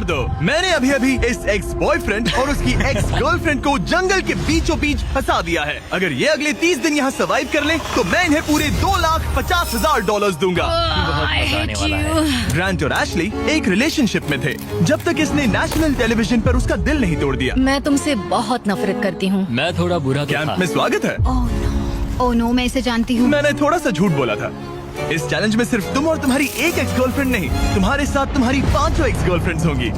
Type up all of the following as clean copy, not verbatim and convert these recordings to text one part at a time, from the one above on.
दो। मैंने अभी अभी इस एक्स बॉयफ्रेंड और उसकी एक्स गर्लफ्रेंड को जंगल के बीचों बीच फंसा दिया है। अगर ये अगले 30 दिन यहाँ सर्वाइव कर ले तो मैं इन्हें पूरे $2,50,000 दूंगा। ग्रांट और एशली एक रिलेशनशिप में थे जब तक इसने नेशनल टेलीविजन पर उसका दिल नहीं तोड़ दिया। मैं तुमसे बहुत नफरत करती हूँ। मैं थोड़ा बुरा तो कैंप था। में स्वागत है। ओह नो, मैं इसे जानती हूँ। मैंने थोड़ा सा झूठ बोला था। इस चैलेंज में सिर्फ तुम और तुम्हारी एक एक्स गर्लफ्रेंड नहीं, तुम्हारे साथ तुम्हारी 500 एक्स गर्लफ्रेंड्स होंगी।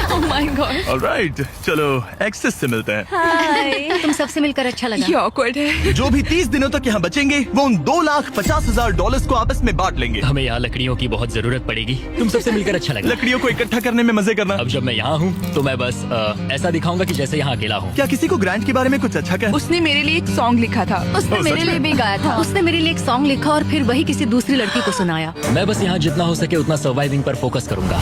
Oh my God. ऑलराइट, चलो एक्सेस से मिलते हैं। तुम सबसे मिलकर अच्छा लगा। ये awkward है। जो भी 30 दिनों तक यहाँ बचेंगे वो उन $2,50,000 को आपस में बांट लेंगे। हमें यहाँ लकड़ियों की बहुत जरूरत पड़ेगी। तुम सबसे मिलकर अच्छा लगा। लकड़ियों को इकट्ठा करने में मजे करना। अब जब मैं यहाँ हूँ तो मैं बस ऐसा दिखाऊंगा कि जैसे यहाँ अकेला हूँ। क्या किसी को ग्रांट के बारे में कुछ अच्छा कहना? उसने मेरे लिए एक सॉन्ग लिखा था। उसने ओ, मेरे सच लिए में? भी गाया था। उसने मेरे लिए एक सॉन्ग लिखा और फिर वही किसी दूसरी लड़की को सुनाया। मैं बस यहाँ जितना हो सके उतना सर्वाइविंग पर फोकस करूंगा।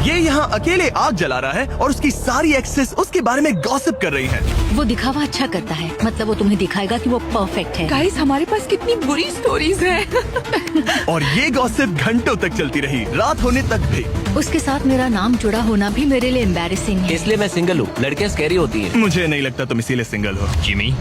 ये यहाँ अकेले आग जला रहा है और उसकी सारी एक्सेस उसके बारे में गॉसिप कर रही हैं। वो दिखावा अच्छा करता है, मतलब वो तुम्हें दिखाएगा कि वो परफेक्ट है। गाइस, हमारे पास कितनी बुरी स्टोरीज हैं। और ये गॉसिप घंटों तक चलती रही, रात होने तक भी। उसके साथ मेरा नाम जुड़ा होना भी मेरे लिए एम्बैरेसिंग है। इसलिए मैं सिंगल हूँ। लड़कियाँ स्कैरी होती हैं। मुझे नहीं लगता तुम इसीलिए सिंगल हो। जिमी,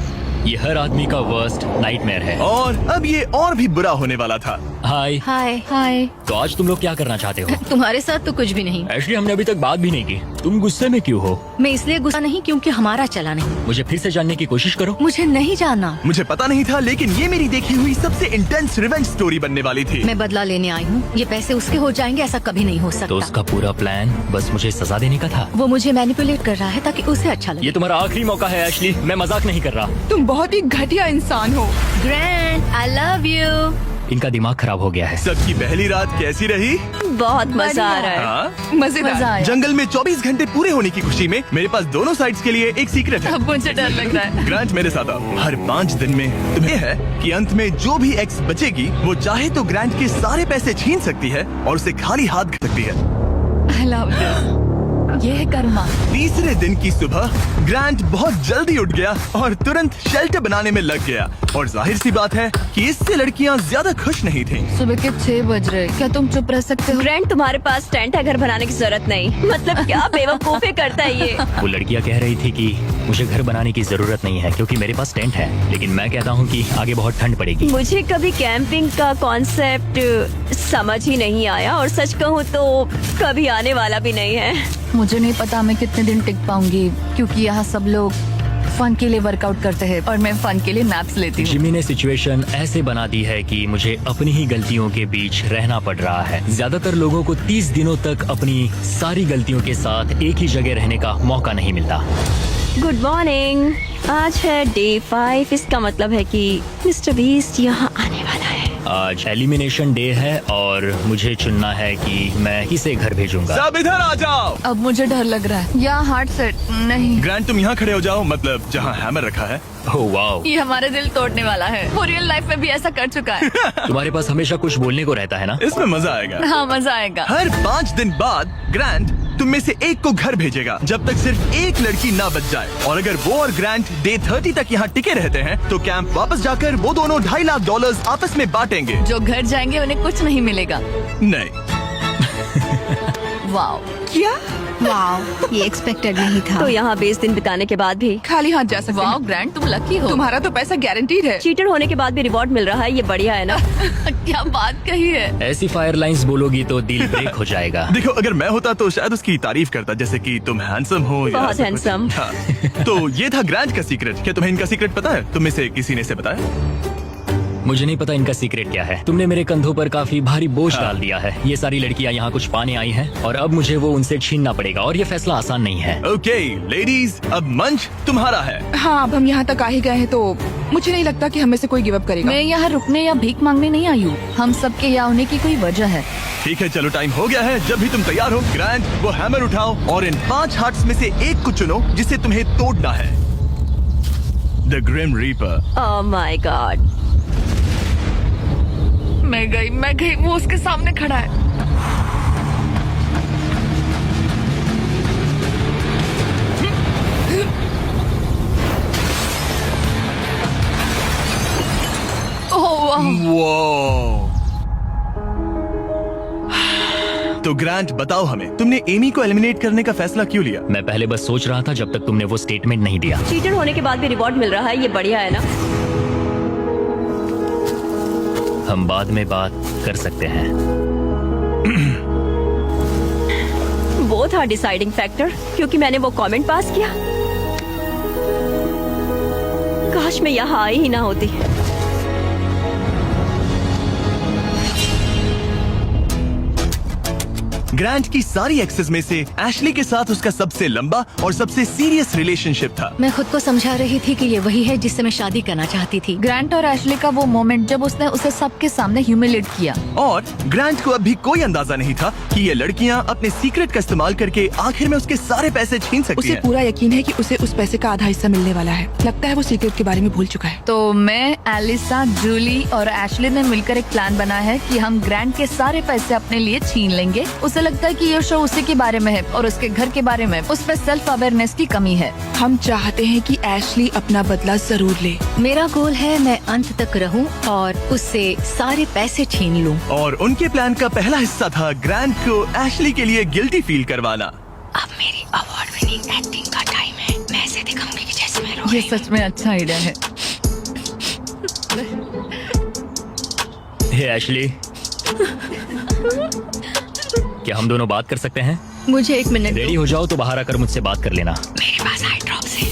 ये हर आदमी का वर्स्ट नाइटमेयर है। और अब ये और भी बुरा होने वाला था। हाय। हाय हाय। तो आज तुम लोग क्या करना चाहते हो? तुम्हारे साथ तो कुछ भी नहीं। एक्चुअली हमने अभी तक बात भी नहीं की। तुम गुस्से में क्यों हो? मैं इसलिए गुस्सा नहीं क्योंकि हमारा चला नहीं। मुझे फिर से जानने की कोशिश करो। मुझे नहीं जानना। मुझे पता नहीं था, लेकिन ये मेरी देखी हुई सबसे इंटेंस रिवेंज स्टोरी बनने वाली थी। मैं बदला लेने आई हूँ। ये पैसे उसके हो जाएंगे ऐसा कभी नहीं हो तो सकता। उसका पूरा प्लान बस मुझे सजा देने का था। वो मुझे मैनिपुलेट कर रहा है ताकि उसे अच्छा लगे। ये तुम्हारा आखिरी मौका है एशली, मैं मजाक नहीं कर रहा। तुम बहुत ही घटिया इंसान हो। Grand, I love you. इनका दिमाग खराब हो गया है। सबकी पहली रात कैसी रही? बहुत मजा आ रहा है। हाँ? मजेदार। मजा आया। जंगल में 24 घंटे पूरे होने की खुशी में मेरे पास दोनों साइड्स के लिए एक सीक्रेट है। अब मुझे डर लग रहा है। ग्रांट मेरे साथ आओ। हर 5 दिन में तुम्हें है कि अंत में जो भी एक्स बचेगी वो चाहे तो ग्रांट के सारे पैसे छीन सकती है और उसे खाली हाथ कर सकती है। I love this. ये है कर्मा। तीसरे दिन की सुबह ग्रांट बहुत जल्दी उठ गया और तुरंत शेल्टर बनाने में लग गया। और जाहिर सी बात है कि इससे लड़कियां ज्यादा खुश नहीं थीं। सुबह के 6 बज रहे, क्या तुम चुप रह सकते हो? ग्रैंड, तुम्हारे पास टेंट है, घर बनाने की जरूरत नहीं। मतलब क्या बेवकूफी करता है ये। वो लड़कियां कह रही थी कि मुझे घर बनाने की जरूरत नहीं है क्योंकि मेरे पास टेंट है, लेकिन मैं कहता हूँ कि आगे बहुत ठंड पड़ेगी। मुझे कभी कैंपिंग का कॉन्सेप्ट समझ ही नहीं आया और सच कहूँ तो कभी आने वाला भी नहीं है। मुझे नहीं पता मैं कितने दिन टिक पाऊंगी क्योंकि यहाँ सब लोग फन के लिए वर्कआउट करते हैं और मैं फन के लिए नैप्स लेती हूँ। जिमी ने सिचुएशन ऐसे बना दी है कि मुझे अपनी ही गलतियों के बीच रहना पड़ रहा है। ज्यादातर लोगों को 30 दिनों तक अपनी सारी गलतियों के साथ एक ही जगह रहने का मौका नहीं मिलता। Good morning. आज है डे 5। इसका मतलब है कि मिस्टर बीस्ट यहाँ आने वाला है। आज एलिमिनेशन डे है और मुझे चुनना है कि मैं किसे घर भेजूंगा। सब इधर आ जाओ। अब मुझे डर लग रहा है। यहाँ हार्ट सेट नहीं। ग्रांट, तुम यहाँ खड़े हो जाओ, मतलब जहाँ हैमर रखा है। ओह वाओ, ये हमारे दिल तोड़ने वाला है। वो रियल लाइफ में भी ऐसा कर चुका है। तुम्हारे पास हमेशा कुछ बोलने को रहता है ना। इसमें मजा आएगा। हाँ, मजा आएगा। हर 5 दिन बाद ग्रांट तुम में से एक को घर भेजेगा जब तक सिर्फ एक लड़की ना बच जाए। और अगर वो और ग्रांट डे 30 तक यहाँ टिके रहते हैं तो कैंप वापस जाकर वो दोनों $2,50,000 आपस में बांटेंगे। जो घर जाएंगे उन्हें कुछ नहीं मिलेगा। नहीं। वाओ, क्या? वाओ, ये एक्सपेक्टेड नहीं था। तो यहाँ 20 दिन बिताने के बाद भी खाली हाथ जा सकते वाओ हैं। ग्रैंड, तुम लकी हो। तुम्हारा तो पैसा गारंटीड है। चीटर होने के बाद भी रिवॉर्ड मिल रहा है, ये बढ़िया है ना। क्या बात कही है। ऐसी फायर लाइंस बोलोगी तो दिल ब्रेक हो जाएगा। देखो, अगर मैं होता तो शायद उसकी तारीफ करता, जैसे कि तुम हैंडसम हो या बहुत ऐसा कुछ। handsome। हाँ। तो ये था ग्रांट का सीक्रेट। क्या तुम्हें इनका सीक्रेट पता है? तुम में से किसी ने इसे बताया? मुझे नहीं पता इनका सीक्रेट क्या है। तुमने मेरे कंधों पर काफी भारी बोझ डाल दिया है। ये सारी लड़कियां यहाँ कुछ पाने आई हैं और अब मुझे वो उनसे छीनना पड़ेगा और ये फैसला आसान नहीं है। ओके लेडीज, अब मंच तुम्हारा है। हाँ, अब हम यहाँ तक आ ही गए हैं तो मुझे नहीं लगता कि हमें से कोई गिव अप करेगा। मैं यहाँ रुकने या भीख मांगने नहीं आई हूँ। हम सबके यहाँ होने की कोई वजह है। ठीक है, चलो टाइम हो गया है। जब भी तुम तैयार हो ग्रांट, वो हैमर उठाओ और इन 5 हार्ट्स में से एक को चुनो जिसे तुम्हें तोड़ना है। The grim reaper. Oh my God. मैं गई, वो उसके सामने खड़ा है। वो तो तो ग्रांट बताओ हमें, तुमने एमी को एलिमिनेट करने का फैसला क्यों लिया? मैं पहले बस सोच रहा था जब तक तुमने वो स्टेटमेंट नहीं दिया। चीटर होने के बाद भी रिवॉर्ड मिल रहा है, ये बढ़िया है ना? हम बाद में बात कर सकते हैं। वो था डिसाइडिंग फैक्टर, क्योंकि मैंने वो कमेंट पास किया। काश मैं यहाँ आई ही ना होती। ग्रांट की सारी एक्सेस में से एशली के साथ उसका सबसे लंबा और सबसे सीरियस रिलेशनशिप था। मैं खुद को समझा रही थी कि ये वही है जिससे मैं शादी करना चाहती थी। ग्रांट और एशली का वो मोमेंट जब उसने उसे सबके सामने ह्यूमिलेट किया। और ग्रांट को अभी कोई अंदाजा नहीं था कि ये लड़कियां अपने सीक्रेट का इस्तेमाल करके आखिर में उसके सारे पैसे छीन सकती उसे हैं। पूरा यकीन है कि उसे उस पैसे का आधा हिस्सा मिलने वाला है। लगता है वो सीक्रेट के बारे में भूल चुका है। तो मैं, एलिसा, जूली और एशली ने मिलकर एक प्लान बनाया है कि हम ग्रांट के सारे पैसे अपने लिए छीन लेंगे। उसे लगता है कि ये शो उसी के बारे में है और उसके घर के बारे में। उसमें सेल्फ अवेयरनेस की कमी है। हम चाहते हैं कि एशली अपना बदला जरूर ले। मेरा गोल है मैं अंत तक रहूं और उससे सारे पैसे छीन लूं। और उनके प्लान का पहला हिस्सा था ग्रांट को एशली के लिए गिल्टी फील करवाना। अब मेरी अवार्ड विनिंग एक्टिंग का टाइम है। मैं ऐसे दिखाऊंगी कि जैसे मैं रो ये रही हूं। सच में अच्छा आइडिया है। हे एशली, क्या हम दोनों बात कर सकते हैं? मुझे 1 मिनट रेडी हो जाओ तो बाहर आकर मुझसे बात कर लेना। मेरे पास आई ड्रॉप्स है।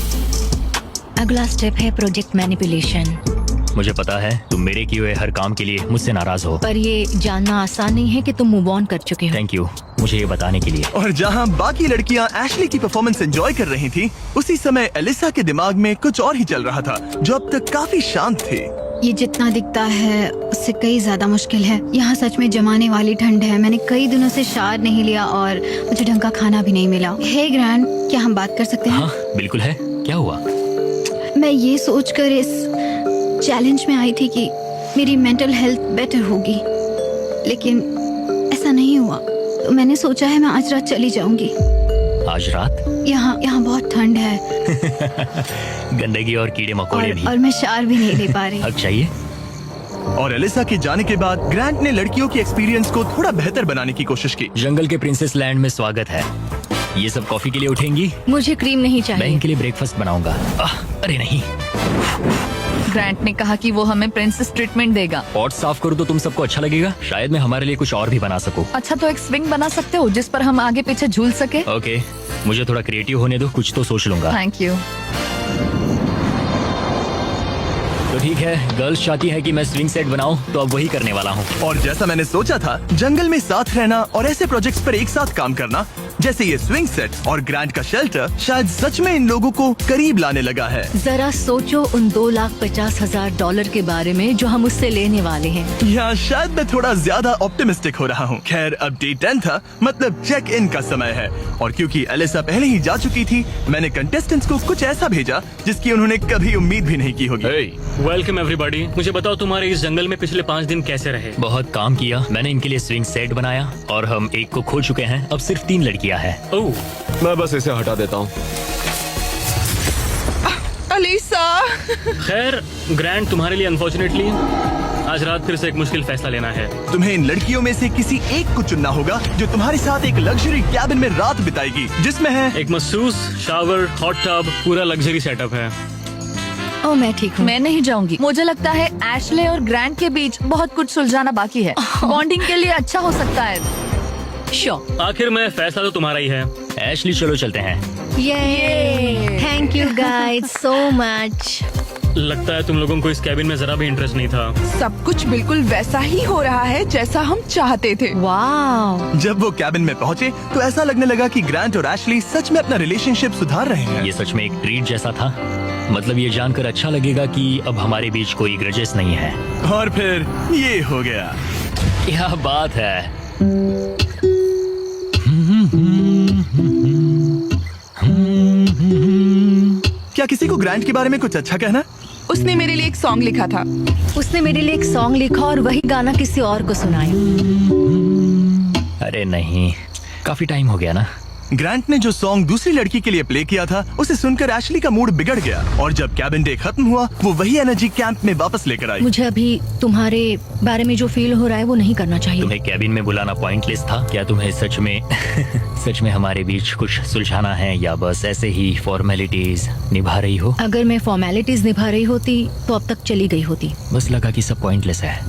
अगला स्टेप है प्रोजेक्ट मैनिपुलेशन। मुझे पता है तुम मेरे किए हुए हर काम के लिए मुझसे नाराज हो। पर ये जानना आसान नहीं है कि तुम मूव ऑन कर चुके हो। थैंक यू मुझे ये बताने के लिए। और जहां बाकी लड़कियां एशली की परफॉर्मेंस एंजॉय कर रही थी, उसी समय एलिसा के दिमाग में कुछ और ही चल रहा था, जो अब तक काफी शांत थे। ये जितना दिखता है उससे कई ज्यादा मुश्किल है। यहाँ सच में जमाने वाली ठंड है। मैंने कई दिनों से शार नहीं लिया और मुझे ढंग का खाना भी नहीं मिला। हे ग्रैंड, क्या हम बात कर सकते हैं? हाँ बिल्कुल है। क्या हुआ? मैं ये सोचकर इस चैलेंज में आई थी कि मेरी मेंटल हेल्थ बेटर होगी, लेकिन ऐसा नहीं हुआ। तो मैंने सोचा है मैं आज रात चली जाऊंगी। आज रात? यहाँ बहुत ठंड है गंदगी और कीड़े मकोड़े भी। और मैं शार भी नहीं ले पा रही। हक चाहिए। और एलिसा के जाने के बाद ग्रांट ने लड़कियों की एक्सपीरियंस को थोड़ा बेहतर बनाने की कोशिश की। जंगल के प्रिंसेस लैंड में स्वागत है। ये सब कॉफी के लिए उठेंगी? मुझे क्रीम नहीं मैं चाहिए। इनके लिए ब्रेकफास्ट बनाऊंगा। अरे नहीं, ग्रांट ने कहा कि वो हमें प्रिंसेस ट्रीटमेंट देगा। पॉट साफ करूँ तो तुम सबको अच्छा लगेगा। शायद मैं हमारे लिए कुछ और भी बना सकूं। अच्छा, तो एक स्विंग बना सकते हो जिस पर हम आगे पीछे झूल सके। ओके, मुझे थोड़ा क्रिएटिव होने दो, कुछ तो सोच लूंगा। Thank you. तो ठीक है, गर्ल्स चाहती है कि मैं स्विंग सेट बनाऊं, तो अब वही करने वाला हूँ। और जैसा मैंने सोचा था, जंगल में साथ रहना और ऐसे प्रोजेक्ट्स पर एक साथ काम करना, जैसे ये स्विंग सेट और ग्रांट का शेल्टर, शायद सच में इन लोगों को करीब लाने लगा है। जरा सोचो उन $2,50,000 के बारे में जो हम उससे लेने वाले हैं। या शायद मैं थोड़ा ज्यादा ऑप्टिमिस्टिक हो रहा हूँ। खैर, अब डे 10 था, मतलब चेक इन का समय है। और क्योंकि एलिसा पहले ही जा चुकी थी, मैंने कंटेस्टेंट्स को कुछ ऐसा भेजा जिसकी उन्होंने कभी उम्मीद भी नहीं की होगी। Welcome everybody. मुझे बताओ तुम्हारे इस जंगल में पिछले 5 दिन कैसे रहे? बहुत काम किया। मैंने इनके लिए स्विंग सेट बनाया और हम एक को खो चुके हैं। अब सिर्फ 3 लड़कियां हैं। ओह, मैं बस इसे हटा देता हूँ। एलिसा, खैर ग्रैंड, तुम्हारे लिए अनफॉर्चुनेटली आज रात फिर से एक मुश्किल फैसला लेना है। तुम्हें इन लड़कियों में से किसी एक को चुनना होगा जो तुम्हारे साथ एक लग्जरी कैबिन में रात बिताएगी, जिसमें है एक मसूस, शावर, हॉट टब, पूरा लग्जरी सेटअप है। ओ, मैं ठीक हूँ। मैं नहीं जाऊंगी। मुझे लगता है एशले और ग्रांट के बीच बहुत कुछ सुलझाना बाकी है। बॉन्डिंग के लिए अच्छा हो सकता है। श्योर। आखिर में फैसला तो तुम्हारा ही है। एशली, चलो चलते हैं। ये thank you guys so much. लगता है तुम लोगों को इस कैबिन में जरा भी इंटरेस्ट नहीं था। सब कुछ बिल्कुल वैसा ही हो रहा है जैसा हम चाहते थे। वाह, जब वो कैबिन में पहुंचे तो ऐसा लगने लगा कि ग्रांट और एशली सच में अपना रिलेशनशिप सुधार रहे हैं। ये सच में एक ट्रीट जैसा था। मतलब ये जानकर अच्छा लगेगा कि अब हमारे बीच कोई ग्रजेस नहीं है। और फिर ये हो गया। क्या बात है। क्या किसी को ग्रांट के बारे में कुछ अच्छा कहना? उसने मेरे लिए एक सॉन्ग लिखा था। उसने मेरे लिए एक सॉन्ग लिखा और वही गाना किसी और को सुनाया। अरे नहीं, काफी टाइम हो गया ना। ग्रांट ने जो सॉन्ग दूसरी लड़की के लिए प्ले किया था उसे सुनकर एशली का मूड बिगड़ गया और जब कैबिन डे खत्म हुआ वो वही एनर्जी कैंप में वापस लेकर आई। मुझे अभी तुम्हारे बारे में जो फील हो रहा है वो नहीं करना चाहिए। तुम्हें कैबिन में बुलाना पॉइंटलेस था क्या? तुम्हें सच में सच में हमारे बीच कुछ सुलझाना है या बस ऐसे ही फॉर्मेलिटीज निभा रही हो? अगर मैं फॉर्मेलिटीज निभा रही होती तो अब तक चली गई होती। बस लगा कि सब पॉइंटलेस है।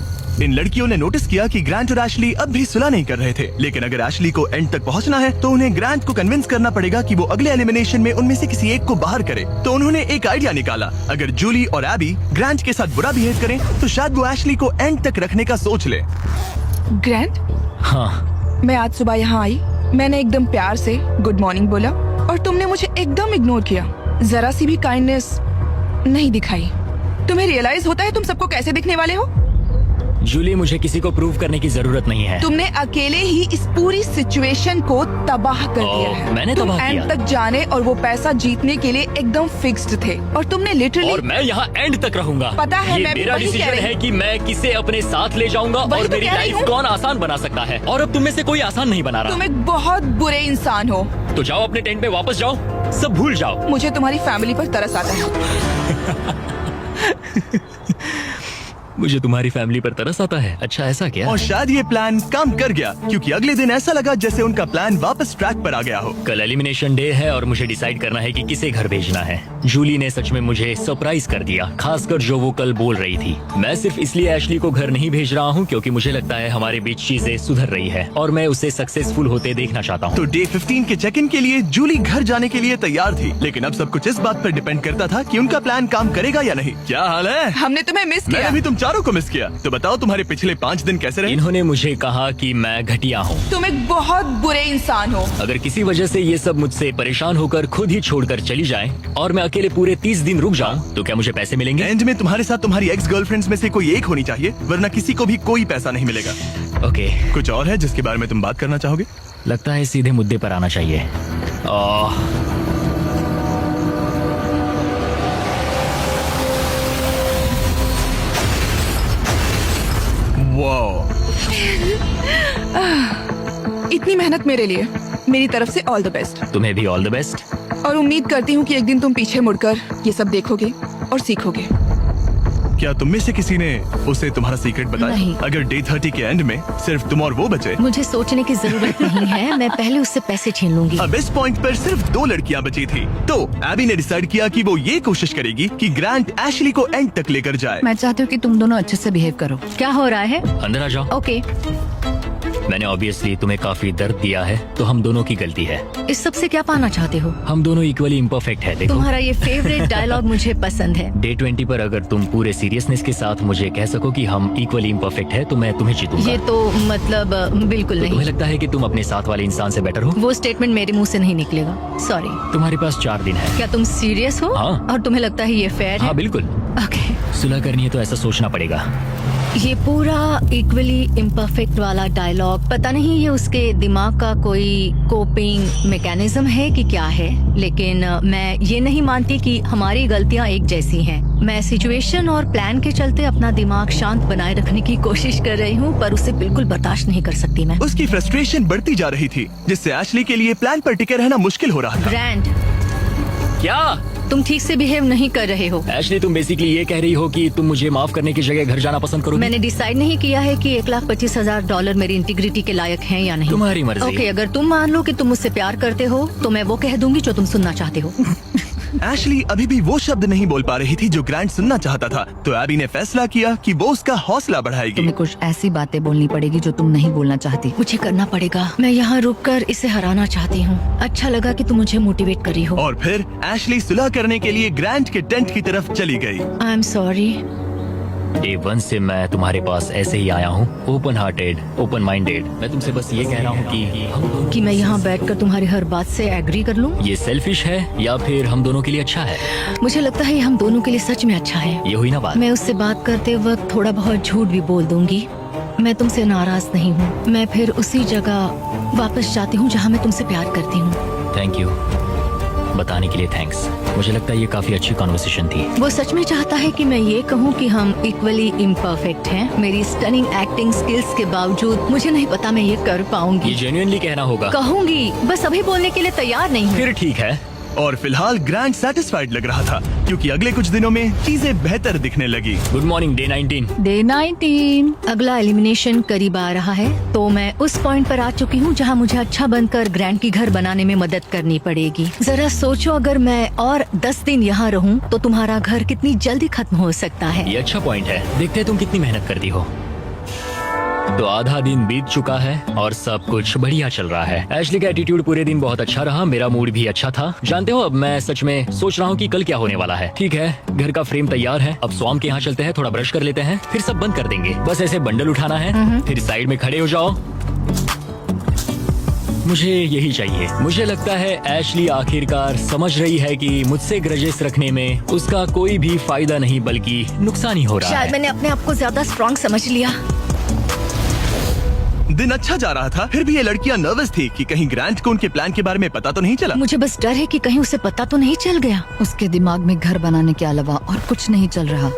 इन लड़कियों ने नोटिस किया कि ग्रांट और एशली अब भी सुलह नहीं कर रहे थे, लेकिन अगर एशली को एंड तक पहुंचना है तो उन्हें ग्रांट को कन्विंस करना पड़ेगा कि वो अगले एलिमिनेशन में उनमें से किसी एक को बाहर करे। तो उन्होंने एक आइडिया निकाला, अगर जूली और एबी ग्रांट के साथ बुरा बिहेव करें तो शायद वो एशली को एंड तक रखने का सोच ले। ग्रैंड, हाँ, मैं आज सुबह यहाँ आई, मैंने एकदम प्यार से गुड मॉर्निंग बोला और तुमने मुझे एकदम इग्नोर किया, जरा सी भी काइंडनेस नहीं दिखाई। तुम्हें रियलाइज होता है तुम सबको कैसे दिखने वाले हो? जूली, मुझे किसी को प्रूव करने की जरूरत नहीं है। तुमने अकेले ही इस पूरी सिचुएशन को तबाह कर दिया है। मैंने तुम तबाह एंड किया? तक जाने और वो पैसा जीतने के लिए एकदम फिक्स्ड थे और तुमने लिटरली। और मैं यहाँ एंड तक रहूंगा। पता है, ये मैं भी मेरा वही कह डिसीजन रही है कि मैं किसे अपने साथ ले जाऊंगा वही और तो मेरी कह रही लाइफ हूँ। कौन आसान बना सकता है। और अब तुम में से कोई आसान नहीं बना रहा। तुम एक बहुत बुरे इंसान हो। तो जाओ अपने टेंट पे वापस जाओ, सब भूल जाओ। मुझे तुम्हारी फैमिली पर तरस आता है। मुझे तुम्हारी फैमिली पर तरस आता है। अच्छा, ऐसा क्या? और शायद ये प्लान काम कर गया क्योंकि अगले दिन ऐसा लगा जैसे उनका प्लान वापस ट्रैक पर आ गया हो। कल एलिमिनेशन डे है और मुझे डिसाइड करना है कि किसे घर भेजना है। जूली ने सच में मुझे सरप्राइज कर दिया, खासकर जो वो कल बोल रही थी। मैं सिर्फ इसलिए एशली को घर नहीं भेज रहा हूँ क्योंकि मुझे लगता है हमारे बीच चीजें सुधर रही है और मैं उसे सक्सेसफुल होते देखना चाहता हूँ। तो डे 15 के चेक इन के लिए जूली घर जाने के लिए तैयार थी, लेकिन अब सब कुछ इस बात पर डिपेंड करता था कि उनका प्लान काम करेगा या नहीं। क्या हाल है? हमने तुम्हें मिस मैंने किया। भी तुम चारों को मिस किया। तो बताओ तुम्हारे पिछले 5 दिन कैसे रहे? इन्होंने मुझे कहा कि मैं घटिया हूँ। तुम एक बहुत बुरे इंसान हो। अगर किसी वजह से ये सब मुझसे परेशान होकर खुद ही छोड़कर चली जाएं और मैं अकेले पूरे 30 दिन रुक जाऊं तो क्या मुझे पैसे मिलेंगे? एंड में तुम्हारे साथ तुम्हारी एक्स गर्लफ्रेंड्स में से कोई एक होनी चाहिए, वरना किसी को भी कोई पैसा नहीं मिलेगा। ओके, कुछ और है जिसके बारे में तुम बात करना चाहोगे? लगता है सीधे मुद्दे पर आना चाहिए। वाओ, इतनी मेहनत मेरे लिए, मेरी तरफ से ऑल द बेस्ट। तुम्हें भी ऑल द बेस्ट। और उम्मीद करती हूँ कि एक दिन तुम पीछे मुड़कर ये सब देखोगे और सीखोगे। क्या तुम में से किसी ने उसे तुम्हारा सीक्रेट बताया? नहीं। अगर डे 30 के एंड में सिर्फ तुम और वो बचे, मुझे सोचने की जरूरत नहीं है, मैं पहले उससे पैसे छीन लूंगी। अब इस पॉइंट पर सिर्फ 2 लड़कियां बची थी। तो एबी ने डिसाइड किया कि वो ये कोशिश करेगी कि ग्रांट एशली को एंड तक लेकर जाए। मैं चाहती हूँ कि तुम दोनों अच्छे से बिहेव करो। क्या हो रहा है? अंदर आ जाओ। ओके, मैंने ऑब्वियसली तुम्हें काफी दर्द दिया है, तो हम दोनों की गलती है। इस सब से क्या पाना चाहते हो? हम दोनों इक्वली इम्परफेक्ट है। देखो, तुम्हारा ये फेवरेट डायलॉग मुझे पसंद है। डे 20 पर अगर तुम पूरे सीरियसनेस के साथ मुझे कह सको कि हम इक्वली इम्परफेक्ट है तो मैं तुम्हें जीतूंगा। ये तो मतलब बिल्कुल तो नहीं। तुम्हें लगता है कि तुम अपने साथ वाले इंसान से बेटर हो? वो स्टेटमेंट मेरे मुंह से नहीं निकलेगा, सॉरी। तुम्हारे पास 4 दिन है। क्या तुम सीरियस हो? हाँ। और तुम्हें लगता है ये फेयर है? हाँ बिल्कुल। ओके, सुलह करनी है तो ऐसा सोचना पड़ेगा। ये पूरा इक्वली इम्परफेक्ट वाला डायलॉग, पता नहीं ये उसके दिमाग का कोई कोपिंग मैकेनिज्म है कि क्या है, लेकिन मैं ये नहीं मानती कि हमारी गलतियां एक जैसी हैं। मैं सिचुएशन और प्लान के चलते अपना दिमाग शांत बनाए रखने की कोशिश कर रही हूँ, पर उसे बिल्कुल बर्दाश्त नहीं कर सकती मैं। उसकी फ्रस्ट्रेशन बढ़ती जा रही थी, जिससे एशली के लिए प्लान पर टिके रहना मुश्किल हो रहा था। ग्रैंड, क्या तुम ठीक से बिहेव नहीं कर रहे हो। एशली, तुम बेसिकली ये कह रही हो कि तुम मुझे माफ करने की जगह घर जाना पसंद करोगी? मैंने डिसाइड नहीं किया है कि $1,25,000 मेरी इंटीग्रिटी के लायक हैं या नहीं। तुम्हारी मर्जी। ओके, अगर तुम मान लो कि तुम मुझसे प्यार करते हो तो मैं वो कह दूंगी जो तुम सुनना चाहते हो। एशली अभी भी वो शब्द नहीं बोल पा रही थी जो ग्रांट सुनना चाहता था, तो एबी ने फैसला किया कि वो उसका हौसला बढ़ाएगी। तुम्हें कुछ ऐसी बातें बोलनी पड़ेगी जो तुम नहीं बोलना चाहती। मुझे करना पड़ेगा, मैं यहाँ रुककर इसे हराना चाहती हूँ। अच्छा लगा कि तुम मुझे मोटिवेट कर रही हो। और फिर एशली सुलह करने के लिए ग्रांट के टेंट की तरफ चली गई। I am sorry. डे 1 से मैं तुम्हारे पास ऐसे ही आया हूँ, ओपन हार्टेड, ओपन माइंडेड। मैं तुमसे बस ये कह रहा हूँ कि मैं यहाँ बैठकर तुम्हारी हर बात से एग्री कर लूँ। ये सेल्फिश है या फिर हम दोनों के लिए अच्छा है? मुझे लगता है ये हम दोनों के लिए सच में अच्छा है। ये हुई ना बात। मैं उससे बात करते वक्त थोड़ा बहुत झूठ भी बोल दूंगी। मैं तुमसे नाराज नहीं हूँ। मैं फिर उसी जगह वापस जाती हूँ जहाँ मैं तुमसे प्यार करती हूँ। Thank you. बताने के लिए थैंक्स। मुझे लगता है ये काफी अच्छी कॉन्वर्सेशन थी। वो सच में चाहता है कि मैं ये कहूँ कि हम इक्वली इम्परफेक्ट हैं। मेरी स्टनिंग एक्टिंग स्किल्स के बावजूद मुझे नहीं पता मैं ये कर ये पाऊंगी। जेन्युइनली कहना होगा। कहूंगी, बस अभी बोलने के लिए तैयार नहीं हूँ। फिर ठीक है। और फिलहाल ग्रैंड सेटिस्फाइड लग रहा था क्योंकि अगले कुछ दिनों में चीजें बेहतर दिखने लगी। Good morning day 19। डे 19। अगला एलिमिनेशन करीब आ रहा है, तो मैं उस पॉइंट पर आ चुकी हूँ जहाँ मुझे अच्छा बनकर ग्रैंड की घर बनाने में मदद करनी पड़ेगी। जरा सोचो, अगर मैं और 10 दिन यहाँ रहूँ तो तुम्हारा घर कितनी जल्दी खत्म हो सकता है। ये अच्छा पॉइंट है। देखते हैं तुम कितनी मेहनत करती हो। तो आधा दिन बीत चुका है और सब कुछ बढ़िया चल रहा है। एशली का एटीट्यूड पूरे दिन बहुत अच्छा रहा, मेरा मूड भी अच्छा था। जानते हो, अब मैं सच में सोच रहा हूँ कि कल क्या होने वाला है। ठीक है, घर का फ्रेम तैयार है। अब स्वाम के यहाँ चलते हैं, थोड़ा ब्रश कर लेते हैं, फिर सब बंद कर देंगे। बस ऐसे बंडल उठाना है, फिर साइड में खड़े हो जाओ। मुझे यही चाहिए। मुझे लगता है एशली आखिरकार समझ रही है कि मुझसे ग्रजेस रखने में उसका कोई भी फायदा नहीं बल्कि नुकसान ही हो रहा शायद है। मैंने अपने आप को ज्यादा स्ट्रॉन्ग समझ लिया। दिन अच्छा जा रहा था, फिर भी ये लड़कियां नर्वस थी कि कहीं ग्रैंट को उनके प्लान के बारे में पता तो नहीं चला। मुझे बस डर है कि कहीं उसे पता तो नहीं चल गया। उसके दिमाग में घर बनाने के अलावा और कुछ नहीं चल रहा।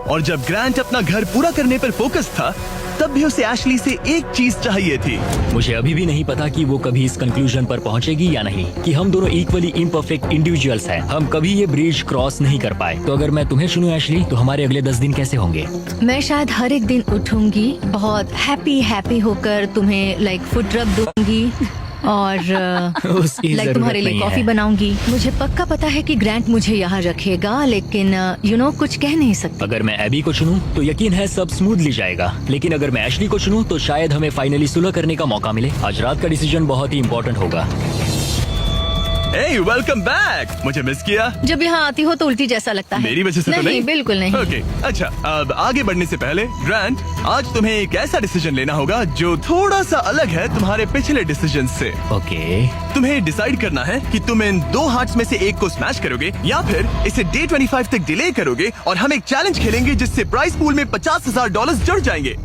और जब ग्रैंट अपना घर पूरा करने पर फोकस था, तब भी उसे एशली से एक चीज चाहिए थी। मुझे अभी भी नहीं पता कि वो कभी इस कंक्लूजन पर पहुंचेगी या नहीं कि हम दोनों इक्वली इम्परफेक्ट इंडिविजुअल्स हैं। हम कभी ये ब्रिज क्रॉस नहीं कर पाए। तो अगर मैं तुम्हें चुनूं एशली, तो हमारे अगले 10 दिन कैसे होंगे? मैं शायद हर एक दिन उठूंगी, बहुत हैप्पी होकर तुम्हें लाइक फुट रब दूंगी और उसकी लाइक जरूरत तुम्हारे लिए नहीं कॉफी है। बनाऊंगी। मुझे पक्का पता है कि ग्रैंट मुझे यहाँ रखेगा, लेकिन कुछ कह नहीं सकती। अगर मैं एबी को चुनूं तो यकीन है सब स्मूथली जाएगा, लेकिन अगर मैं एशली को चुनूं तो शायद हमें फाइनली सुलह करने का मौका मिले। आज रात का डिसीजन बहुत ही इम्पोर्टेंट होगा। Hey, welcome back! मुझे मिस किया? जब यहाँ आती हो तो उल्टी जैसा लगता है। मेरी वजह से तो नहीं? बिल्कुल नहीं। ओके, अच्छा, अब आगे बढ़ने से पहले ग्रैंट, आज तुम्हें एक ऐसा डिसीजन लेना होगा जो थोड़ा सा अलग है तुम्हारे पिछले डिसीजन से। ओके। तुम्हें डिसाइड करना है कि तुम इन 2 हार्ट्स में से एक को स्मैश करोगे या फिर इसे डे 25 तक डिले करोगे और हम एक चैलेंज खेलेंगे जिससे प्राइस पूल में $50,000 जुड़ जाएंगे।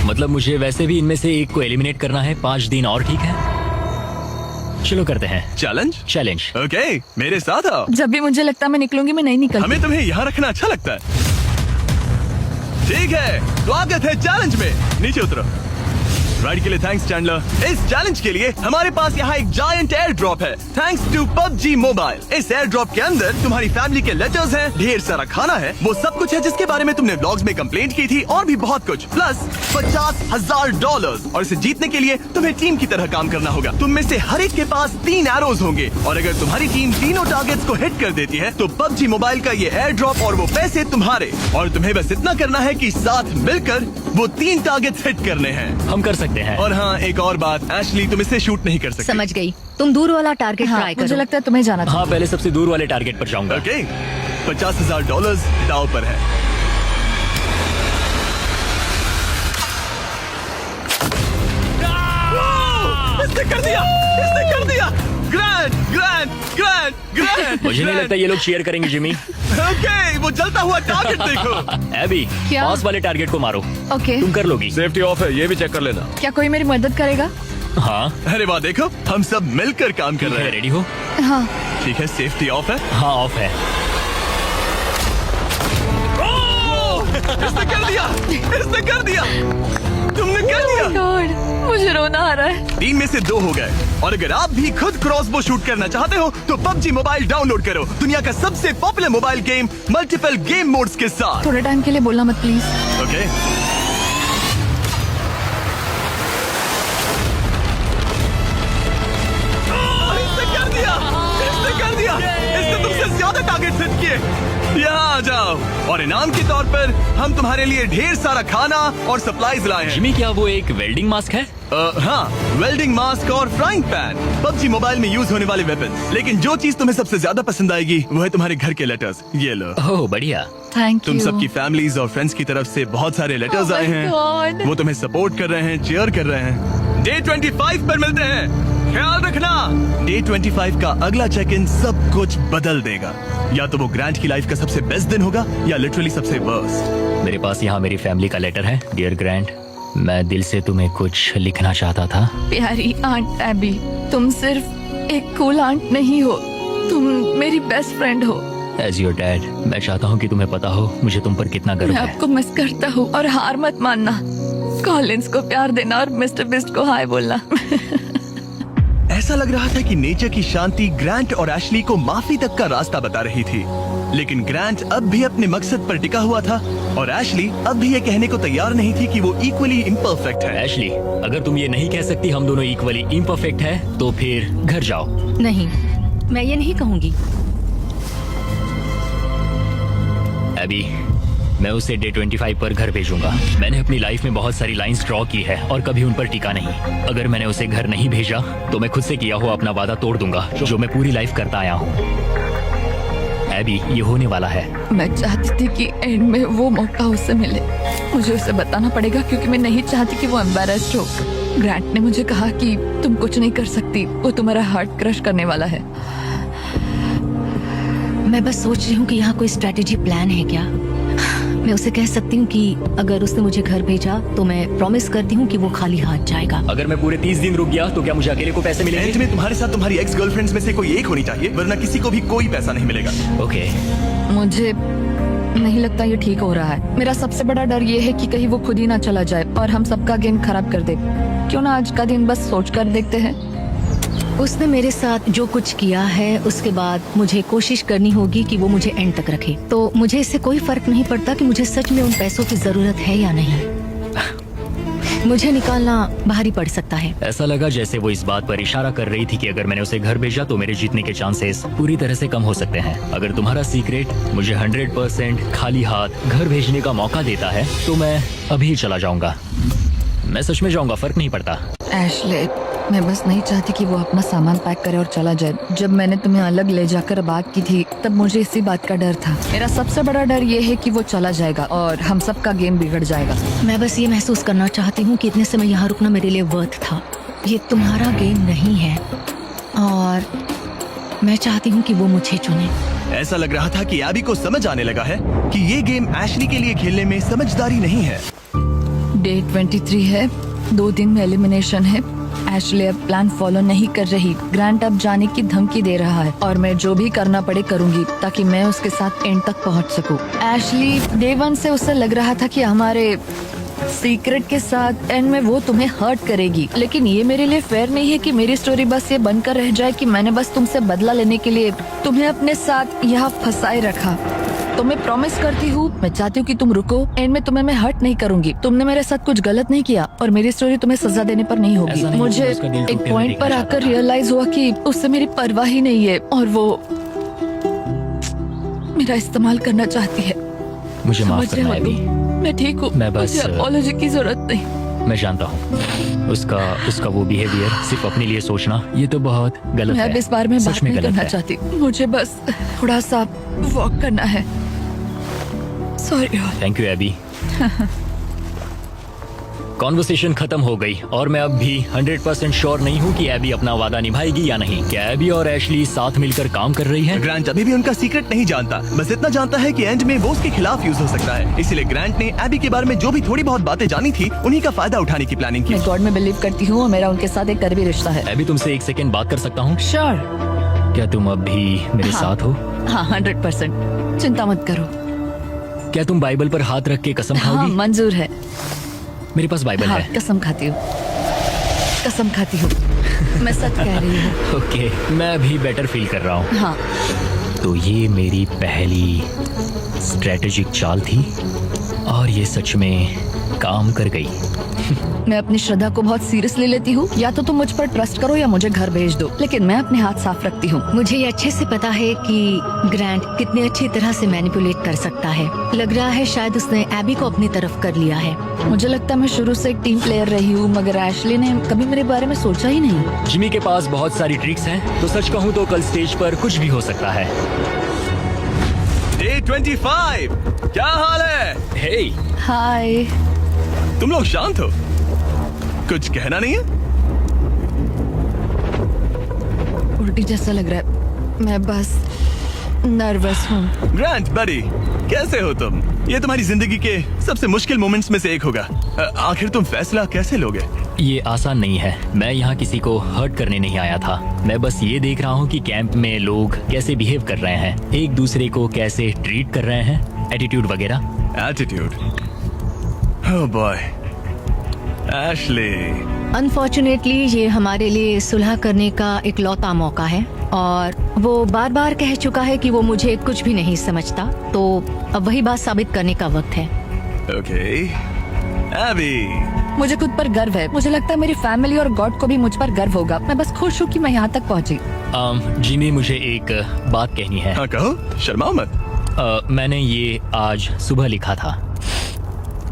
मतलब मुझे वैसे भी इनमें से एक को एलिमिनेट करना है। 5 दिन और, ठीक है? चलो करते हैं चैलेंज। ओके, मेरे साथ आओ। जब भी मुझे लगता मैं निकलूंगी, मैं नहीं निकलती। हमें तुम्हें यहाँ रखना अच्छा लगता है। ठीक है, स्वागत है चैलेंज में। नीचे उतरो। राइड के लिए थैंक्स चैंडलर। इस चैलेंज के लिए हमारे पास यहाँ एक जायंट एयर ड्रॉप है, थैंक्स टू PUBG मोबाइल। इस एयर ड्रॉप के अंदर तुम्हारी फैमिली के लेटर्स हैं, ढेर सारा खाना है, वो सब कुछ है जिसके बारे में तुमने व्लॉग्स में कंप्लेंट की थी, और भी बहुत कुछ, प्लस $50,000। और इसे जीतने के लिए तुम्हें टीम की तरह काम करना होगा। तुम में से हर एक के पास 3 एरोज होंगे, और अगर तुम्हारी टीम तीनों टारगेट्स को हिट कर देती है तो PUBG मोबाइल का ये एयर ड्रॉप और वो पैसे तुम्हारे। और तुम्हें बस इतना करना है कि साथ मिलकर वो 3 टारगेट्स हिट करने हैं। हम कर सकते हैं। और हाँ, एक और बात, एशली तुम इसे शूट नहीं कर सकते। समझ गई। तुम दूर वाला टारगेट हाँ, ट्राई मुझे करो। लगता है तुम्हें जाना चाहिए। हाँ, पहले सबसे दूर वाले टारगेट पर जाऊंगा। ओके, $50,000 दाव पर है। इसने कर दिया, इसने कर दिया। ग्रैंड। मुझे नहीं लगता ये लोग चीयर करेंगे जिमी। ओके, वो जलता हुआ टारगेट देखो। एबी, क्या? पास वाले टारगेट को मारो। ओके, तुम कर लोगी। सेफ्टी ऑफ है, ये भी चेक कर लेना। क्या कोई मेरी मदद करेगा? हाँ, अरे वाह, देखो हम सब मिलकर काम कर रहे हैं। रेडी हो? हाँ। ठीक है, सेफ्टी ऑफ है। हाँ, ऑफ है। इसने कर दिया, इसने कर दिया, तुमने कर दिया। गॉड, मुझे रोना आ रहा है। 3 में से 2 हो गए। और अगर आप भी खुद क्रॉसबो शूट करना चाहते हो तो PUBG मोबाइल डाउनलोड करो, दुनिया का सबसे popular mobile game multiple game modes के साथ। थोड़े टाइम के लिए बोलना मत प्लीज। ओके, इसने कर दिया, इसने कर दिया, इसने तुमसे ज्यादा टारगेट सेट किए। यहाँ आ जाओ, और इनाम के तौर पर हम तुम्हारे लिए ढेर सारा खाना और सप्लाईज लाए हैं। जिमी, क्या वो एक वेल्डिंग मास्क है? हाँ, वेल्डिंग मास्क और फ्राइंग पैन, PUBG मोबाइल में यूज होने वाले वेपन। लेकिन जो चीज तुम्हें सबसे ज्यादा पसंद आएगी वो है तुम्हारे घर के लेटर्स। ये लो। ओह, बढ़िया। Thank you. तुम सबकी फैमिलीज और फ्रेंड्स की तरफ से बहुत सारे लेटर्स Oh my आए हैं। God. वो तुम्हें सपोर्ट कर रहे हैं, चीयर कर रहे हैं। डे 25 पर मिलते हैं, ख्याल रखना। डे 25 का अगला चेक इन सब कुछ बदल देगा। या तो वो ग्रैंट की लाइफ का सबसे बेस्ट दिन होगा या लिटरली सबसे वर्स्ट। मेरे पास यहाँ मेरी फैमिली का लेटर है। डियर ग्रैंड, मैं दिल से तुम्हें कुछ लिखना चाहता था। प्यारी आंट एबी, तुम सिर्फ एक कूल आंट नहीं हो, तुम मेरी बेस्ट फ्रेंड हो। एज योर डैड मैं चाहता हूँ कि तुम्हें पता हो मुझे तुम पर कितना गर्व मैं है। आपको मिस करता हूँ और हार मत मानना। कॉलिंस को प्यार देना और मिस्टर बिस्ट को हाय बोलना। ऐसा लग रहा था कि नेचर की शांति ग्रांट और एशली को माफी तक का रास्ता बता रही थी, लेकिन ग्रांट अब भी अपने मकसद पर टिका हुआ था और एशली अब भी ये कहने को तैयार नहीं थी कि वो इक्वली इम्परफेक्ट है। एशली, अगर तुम ये नहीं कह सकती हम दोनों इक्वली इम्परफेक्ट है तो फिर घर जाओ। नहीं, मैं ये नहीं कहूंगी। अभी मैं उसे डे 25 पर घर भेजूंगा। मैंने अपनी लाइफ में बहुत सारी लाइंस ड्रॉ की है और कभी उन पर टिका नहीं। अगर मैंने उसे घर नहीं भेजा तो मैं खुद से किया हुआ अपना वादा तोड़ दूंगा जो मैं पूरी लाइफ करता आया हूँ। अभी ये होने वाला है। मैं चाहती थी कि एंड में वो मौका उसे मिले। मुझे उसे बताना पड़ेगा क्योंकि मैं नहीं चाहती कि वो एम्बैरेस्ड हो। ग्रांट ने मुझे कहा कि तुम कुछ नहीं कर सकती, वो तुम्हारा हार्ट क्रश करने वाला है। मैं बस सोच रही हूँ कि यहाँ कोई स्ट्रेटेजी प्लान है क्या। मैं उसे कह सकती हूँ कि अगर उसने मुझे घर भेजा तो मैं प्रॉमिस करती हूँ कि वो खाली हाथ जाएगा। अगर मैं पूरे 30 दिन रुक गया तो क्या मुझे अकेले को पैसे एंड मिलेंगे? में तुम्हारे साथ तुम्हारी एक्स गर्लफ्रेंड्स में से कोई एक होनी चाहिए, वरना किसी को भी कोई पैसा नहीं मिलेगा। ओके, मुझे नहीं लगता ये ठीक हो रहा है। मेरा सबसे बड़ा डर ये है कि कहीं वो खुद ही ना चला जाए और हम सबका गेम खराब कर दे। क्यों ना आज का दिन बस सोच कर देखते हैं। उसने मेरे साथ जो कुछ किया है उसके बाद मुझे कोशिश करनी होगी कि वो मुझे एंड तक रखे। तो मुझे इससे कोई फर्क नहीं पड़ता कि मुझे सच में उन पैसों की जरूरत है या नहीं। मुझे निकालना भारी पड़ सकता है। ऐसा लगा जैसे वो इस बात पर इशारा कर रही थी कि अगर मैंने उसे घर भेजा तो मेरे जीतने के चांसेस पूरी तरह से कम हो सकते हैं। अगर तुम्हारा सीक्रेट मुझे 100% खाली हाथ घर भेजने का मौका देता है तो मैं अभी चला जाऊंगा। मैं सच में जाऊंगा, फर्क नहीं पड़ता। एशले, मैं बस नहीं चाहती कि वो अपना सामान पैक करे और चला जाए। जब मैंने तुम्हें अलग ले जाकर बात की थी तब मुझे इसी बात का डर था। मेरा सबसे बड़ा डर ये है कि वो चला जाएगा और हम सबका गेम बिगड़ जाएगा। मैं बस ये महसूस करना चाहती हूँ कि इतने समय यहाँ रुकना मेरे लिए वर्थ था। ये तुम्हारा गेम नहीं है और मैं चाहती हूँ कि वो मुझे चुने। ऐसा लग रहा था कि एबी को समझ आने लगा है कि ये गेम एशली के लिए खेलने में समझदारी नहीं है। डे 23 है, 2 दिन में एलिमिनेशन है। एशले अब प्लान फॉलो नहीं कर रही। ग्रांट अब जाने की धमकी दे रहा है और मैं जो भी करना पड़े करूंगी ताकि मैं उसके साथ एंड तक पहुंच सकूं। एशली, डे 1 से उसे लग रहा था कि हमारे सीक्रेट के साथ एंड में वो तुम्हें हर्ट करेगी, लेकिन ये मेरे लिए फेयर नहीं है कि मेरी स्टोरी बस ये बनकर रह जाए कि मैंने बस तुमसे बदला लेने के लिए तुम्हें अपने साथ यहाँ फंसाए रखा। तो मैं प्रॉमिस करती हूँ, मैं चाहती हूँ कि तुम रुको। एंड में तुम्हें मैं हर्ट नहीं करूंगी। तुमने मेरे साथ कुछ गलत नहीं किया और मेरी स्टोरी तुम्हें सजा देने पर नहीं होगी। ऐसा नहीं मुझे कि उसका दिल एक टूटे हुए पॉइंट देखना पर चाहता आकर था। रियलाइज हुआ कि उससे मेरी परवाह ही नहीं है और वो मेरा इस्तेमाल करना चाहती है। मुझे माफ समझ रहे करना हो अभी। तुम? मैं ठीक हूँ, मैं बस- मुझे अपॉलॉजी की जरूरत नहीं। मैं जानता हूँ उसका वो बिहेवियर सिर्फ अपने लिए सोचना ये तो बहुत गलत मैं है। अब इस बारे में सच बात में नहीं गलत करना है। चाहती। मुझे बस थोड़ा सा वॉक करना है। Sorry. Thank you Abby. Conversation खत्म हो गई और मैं अब भी 100% श्योर नहीं हूँ कि एबी अपना वादा निभाएगी या नहीं। क्या एबी और एशली साथ मिलकर काम कर रही हैं? ग्रांट अभी भी उनका सीक्रेट नहीं जानता, बस इतना जानता है कि एंड में वो उसके खिलाफ यूज हो सकता है। इसीलिए ग्रांट ने एबी के बारे में जो भी थोड़ी बहुत बातें जानी थी उन्हीं का फायदा उठाने की प्लानिंग की। मैं गॉड में बिलीव करती हूँ और मेरा उनके साथ एक करीबी रिश्ता है। एबी, तुमसे 1 सेकेंड बात कर सकता हूँ? श्योर। क्या तुम अब भी मेरे हाँ। साथ हो? हाँ, 100%। चिंता मत करो। क्या तुम बाइबल पर हाथ रख के कसम हाँ, खाओगी? मंजूर है। मेरे पास बाइबल हाँ, है। कसम खाती हूँ, कसम खाती हूँ। मैं सच कह रही हूँ। ओके, मैं अभी बेटर फील कर रहा हूँ। हाँ, तो ये मेरी पहली स्ट्रेटेजिक चाल थी और ये सच में काम कर गई। मैं अपनी श्रद्धा को बहुत सीरियसली लेती हूँ। या तो तुम मुझ पर ट्रस्ट करो या मुझे घर भेज दो, लेकिन मैं अपने हाथ साफ रखती हूँ। मुझे ये अच्छे से पता है कि ग्रांट कितने अच्छी तरह से मैनिपुलेट कर सकता है। लग रहा है शायद उसने एबी को अपनी तरफ कर लिया है। मुझे लगता है मैं शुरू से एक टीम प्लेयर रही हूँ, मगर एशली ने कभी मेरे बारे में सोचा ही नहीं। जिमी के पास बहुत सारी ट्रिक्स हैं, तो सच कहूँ तो कल स्टेज पर कुछ भी हो सकता है। डे 25, क्या हाल है? हे, हाय। तुम लोग शांत हो? कुछ कहना नहीं है? उल्टी जैसा लग रहा है। मैं बस नर्वस हूँ। ग्रांट बडी, कैसे हो तुम? ये तुम्हारी जिंदगी के सबसे मुश्किल मोमेंट्स में से एक होगा। आखिर तुम फैसला कैसे लोगे? ये आसान नहीं है। मैं यहाँ किसी को हर्ट करने नहीं आया था। मैं बस ये देख रहा हूँ कि कैंप में लोग कैसे बिहेव कर रहे हैं, एक दूसरे को कैसे ट्रीट कर रहे हैं, एटीट्यूड वगैरह। Attitude? Oh boy, Ashley. Unfortunately ये हमारे लिए सुलह करने का इकलौता मौका है और वो बार बार कह चुका है कि वो मुझे कुछ भी नहीं समझता, तो अब वही बात साबित करने का वक्त है। ओके एबी, मुझे खुद पर गर्व है। मुझे लगता है मेरी फैमिली और गॉड को भी मुझ पर गर्व होगा। मैं बस खुश हूँ कि मैं यहाँ तक पहुँची। जिमी, मुझे एक बात कहनी है। हाँ कहो, शर्माओ मत। मैंने ये आज सुबह लिखा था।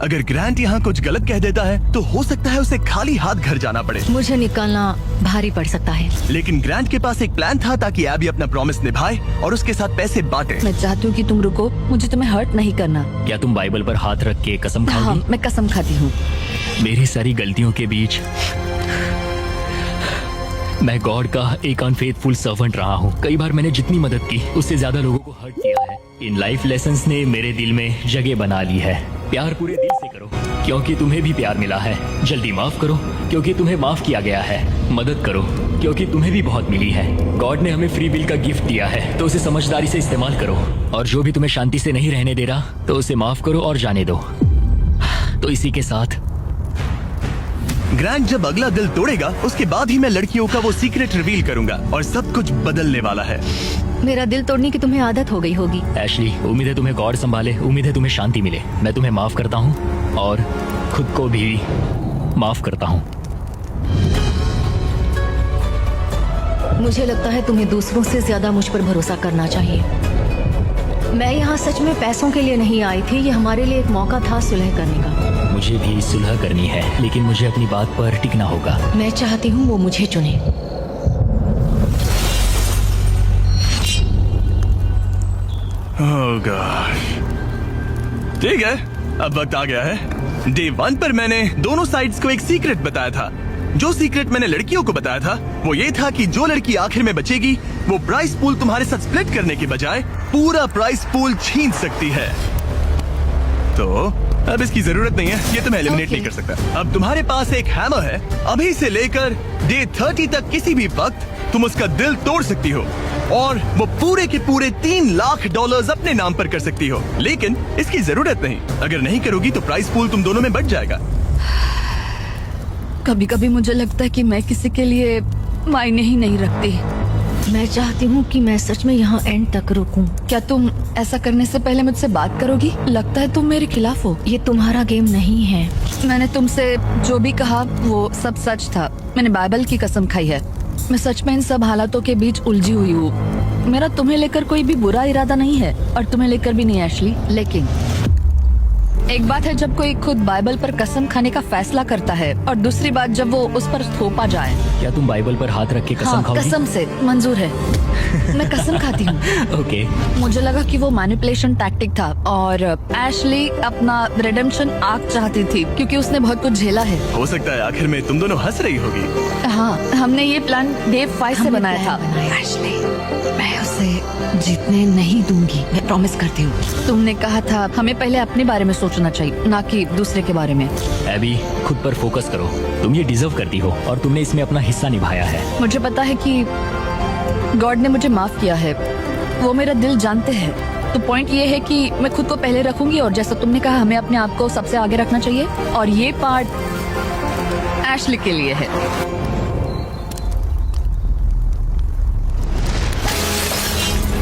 अगर ग्रांट यहाँ कुछ गलत कह देता है तो हो सकता है उसे खाली हाथ घर जाना पड़े। मुझे निकलना भारी पड़ सकता है। लेकिन ग्रांट के पास एक प्लान था ताकि एबी अपना प्रॉमिस निभाए और उसके साथ पैसे बांटे। मैं चाहती हूँ कि तुम रुको, मुझे तुम्हें हर्ट नहीं करना। क्या तुम बाइबल पर हाथ रख के कसम हाँ, खाओगी? मैं कसम खाती हूँ। मेरी सारी गलतियों के बीच मैं गॉड का एक अनफेथफुल सर्वेंट रहा हूँ। कई बार मैंने जितनी मदद की उससे ज्यादा लोगों को हर्ट किया है। इन लाइफ लेसन्स ने मेरे दिल में जगह बना ली है। प्यार पूरे दिल से करो क्योंकि तुम्हें भी प्यार मिला है। जल्दी माफ करो क्योंकि तुम्हें माफ किया गया है। मदद करो क्योंकि तुम्हें भी बहुत मिली है। गॉड ने हमें फ्री विल का गिफ्ट दिया है, तो उसे समझदारी से इस्तेमाल करो। और जो भी तुम्हें शांति से नहीं रहने दे रहा तो उसे माफ करो और जाने दो। तो इसी के साथ ग्रांट जब अगला दिल तोड़ेगा उसके बाद ही मैं लड़कियों का वो सीक्रेट रिवील करूंगा और सब कुछ बदलने वाला है। मेरा दिल तोड़ने की तुम्हें आदत हो गई होगी। एशली, उम्मीद है तुम्हें गॉड संभाले, उम्मीद है तुम्हें शांति मिले। मैं तुम्हें माफ करता हूँ और खुद को भी माफ करता हूँ। मुझे लगता है तुम्हें दूसरों से ज्यादा मुझ पर भरोसा करना चाहिए। मैं यहाँ सच में पैसों के लिए नहीं आई थी। ये हमारे लिए एक मौका था सुलह करने का। मुझे भी सुलह करनी है, लेकिन मुझे अपनी बात पर टिकना होगा। मैं चाहती हूँ वो मुझे चुने। ओह गॉड, ठीक है, अब वक्त आ गया है। डे 1 पर मैंने दोनों साइड्स को एक सीक्रेट बताया था। जो सीक्रेट मैंने लड़कियों को बताया था वो ये था कि जो लड़की आखिर में बचेगी वो प्राइस पूल तुम्हारे साथ स्प्लिट करने के बजाय पूरा प्राइस पूल छीन सकती है। तो अब इसकी जरूरत नहीं है, ये तुम्हें एलिमिनेट नहीं कर सकता। अब तुम्हारे पास एक हैमर है। अभी से लेकर डे 30 तक किसी भी वक्त तुम उसका दिल तोड़ सकती हो और वो पूरे के पूरे $3 लाख अपने नाम पर कर सकती हो। लेकिन इसकी जरूरत नहीं। अगर नहीं करोगी तो प्राइस पूल तुम दोनों में बट जाएगा। कभी कभी मुझे लगता है कि मैं किसी के लिए मायने ही नहीं रखती। मैं चाहती हूँ कि मैं सच में यहाँ एंड तक रुकूं। क्या तुम ऐसा करने से पहले मुझसे बात करोगी? लगता है तुम मेरे खिलाफ हो। ये तुम्हारा गेम नहीं है। मैंने तुमसे जो भी कहा वो सब सच था। मैंने बाइबल की कसम खाई है। मैं सच में इन सब हालातों के बीच उलझी हुई हूँ। मेरा तुम्हें लेकर कोई भी बुरा इरादा नहीं है और तुम्हें लेकर भी नहीं एशली। लेकिन एक बात है जब कोई खुद बाइबल पर कसम खाने का फैसला करता है और दूसरी बात जब वो उस पर थोपा जाए। क्या तुम बाइबल पर हाथ रख के कसम हाँ, खाओगी? कसम से मंजूर है। मैं कसम खाती हूँ। ओके। मुझे लगा कि वो मैनिपुलेशन टैक्टिक था और एशली अपना रिडेम्पशन आर्क चाहती थी क्योंकि उसने बहुत कुछ झेला है। हो सकता है आखिर में तुम दोनों हंस रही होगी। हाँ, हमने ये प्लान डे 5 से हमने बनाया था। प्लान बनाया। एशली, मैं उसे जीतने नहीं दूंगी, मैं प्रॉमिस करती हूँ। तुमने कहा था हमें पहले अपने बारे में सोचना चाहिए, ना कि दूसरे के बारे में। एबी, खुद पर फोकस करो। तुम ये डिजर्व करती हो और तुमने इसमें अपना हिस्सा निभाया है। मुझे पता है कि गॉड ने मुझे माफ किया है। वो मेरा दिल जानते हैं। तो पॉइंट ये है कि मैं खुद को पहले रखूंगी और जैसा तुमने कहा हमें अपने आप को सबसे आगे रखना चाहिए और ये पार्ट एशली के लिए है।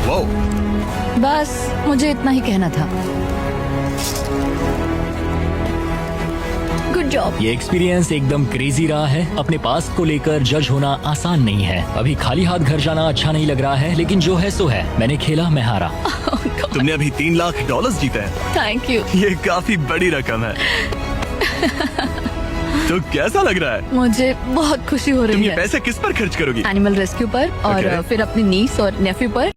वो बस मुझे इतना ही कहना था। Good job. ये एक्सपीरियंस एकदम क्रेजी रहा है। अपने पास्ट को लेकर जज होना आसान नहीं है। अभी खाली हाथ घर जाना अच्छा नहीं लग रहा है, लेकिन जो है सो है। मैंने खेला, मैं हारा। तुमने अभी $3 लाख जीते हैं। Thank you. ये काफी बड़ी रकम है। तो कैसा लग रहा है? मुझे बहुत खुशी हो तुम रही ये है। पैसे किस पर खर्च करोगी? एनिमल रेस्क्यू पर और Okay. फिर अपनी नीस और नेफ्यू पर।